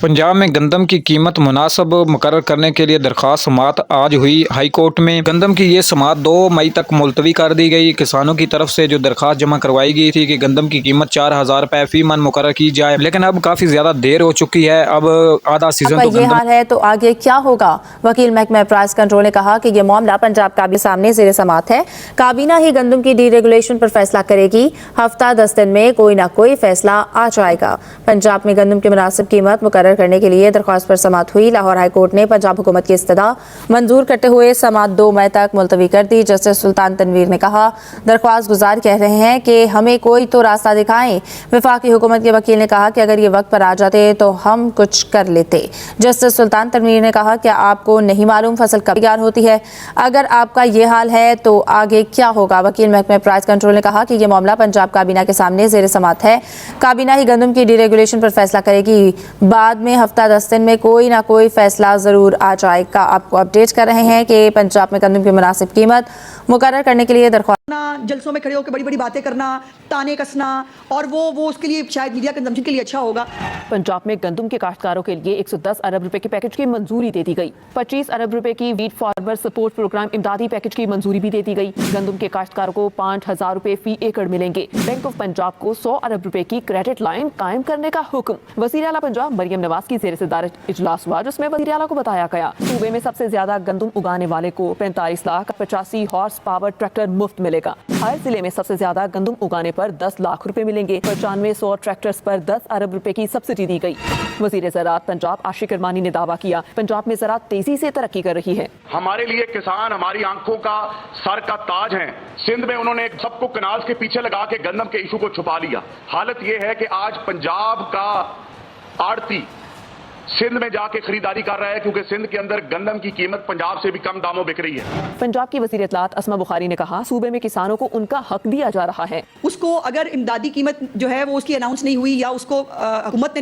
पंजाब में गंदम की कीमत मुनासिब मुकर्रर करने के लिए दरख्वास्त समाअत आज हुई। हाई कोर्ट में गंदम की ये समाअत 2 मई तक मुलतवी कर दी गई। किसानों की तरफ से जो दरख्वास्त जमा करवाई गई थी कि गंदम की कीमत 4000 रुपये फी मन मुकर्रर की जाए, लेकिन अब काफ़ी ज़्यादा देर हो चुकी है। अब आधा सीजन तो ये हाल है तो आगे क्या होगा। वकील महकमा प्राइस कंट्रोल ने कहा कि यह मामला पंजाब काबीना सामने ज़ेर समाअत है। काबीना ही गंदम की डीरेगुलेशन पर फैसला करेगी। हफ्ता 10 दिन में कोई ना कोई फैसला आ जाएगा। पंजाब में गंदम की मुनासिब कीमत मुकर्रर करने के लिए दरख्वास्त पर समाअत हुई। लाहौर हाई कोर्ट ने पंजाब हुकूमत की इस्तदा मंजूर करते हुए समाअत 2 मई तक मुलतवी कर दी। जस्टिस सुल्तान तनवीर ने कहा, दरख्वास्त गुजार कह रहे हैं कि हमें कोई तो रास्ता दिखाएं। वफाकी हुकूमत के वकील ने कहा कि अगर ये वक्त पर आ जाते तो हम कुछ कर लेते। जस्टिस सुल्तान तनवीर ने कहा, क्या आपको नहीं मालूम फसल कब तैयार होती है? अगर आपका ये हाल है तो आगे क्या होगा? वकील महकमा प्राइस कंट्रोल ने कहा कि यह मामला पंजाब काबीना के सामने ज़ेर समाअत है। काबीना ही गंदम की डीरेगुलेशन पर फैसला करेगी। बाद में हफ्ता 10 दिन में कोई ना कोई फैसला ज़रूर आ जाएगा। आपको अपडेट कर रहे हैं कि पंजाब में गंदम की मुनासिब कीमत मुकर्रर करने के लिए दरख्वास्त जलसों में खड़े होकर बड़ी बड़ी बातें करना, ताने कसना, और वो उसके लिए शायद मीडिया कंजम्पशन के लिए अच्छा होगा। पंजाब में गंदम के काश्तकारों के लिए 110 अरब रुपए के पैकेज की मंजूरी दे दी गई। 25 अरब रुपए की वीट फार्मर सपोर्ट प्रोग्राम इमदादी पैकेज की मंजूरी भी दे दी गई। गंदम के काश्तकारों को 5000 रुपए फी एकड़ मिलेंगे। बैंक ऑफ पंजाब को 100 अरब रुपए की क्रेडिट लाइन कायम करने का हुक्म। वज़ीर आला पंजाब मरियम नवाज की ज़ेर सदारत इजलास हुआ, जिसमें वज़ीर आला को बताया गया सूबे में सबसे ज्यादा गंदम उगाने वाले को 45 लाख 85 हॉर्स पावर ट्रैक्टर मुफ्त मिलेगा। हर जिले में सबसे ज्यादा गंदम उगाने पर 10 लाख रुपए मिलेंगे। 9500 ट्रैक्टर्स पर 10 अरब रुपए की सब्सिडी दी गई। वज़ीर ज़राअत पंजाब आशिक अरमानी ने दावा किया, पंजाब में ज़राअत तेजी से तरक्की कर रही है। हमारे लिए किसान हमारी आंखों का सर का ताज हैं। सिंध में उन्होंने सबको कनाल्स के पीछे लगा के गंदम के इशू को छुपा लिया। हालत यह है कि आज पंजाब का आड़ती सिंध में जाके खरीदारी कर रहा है, क्योंकि सिंध के अंदर गंदम की कीमत पंजाब से भी कम दामों बिक रही है। पंजाब की वज़ीर इत्तलात अस्मा बुखारी ने कहा, सूबे में किसानों को उनका हक दिया जा रहा है। उसको अगर इमदादी कीमत जो है वो उसकी अनाउंस नहीं हुई या उसको हुकूमत ने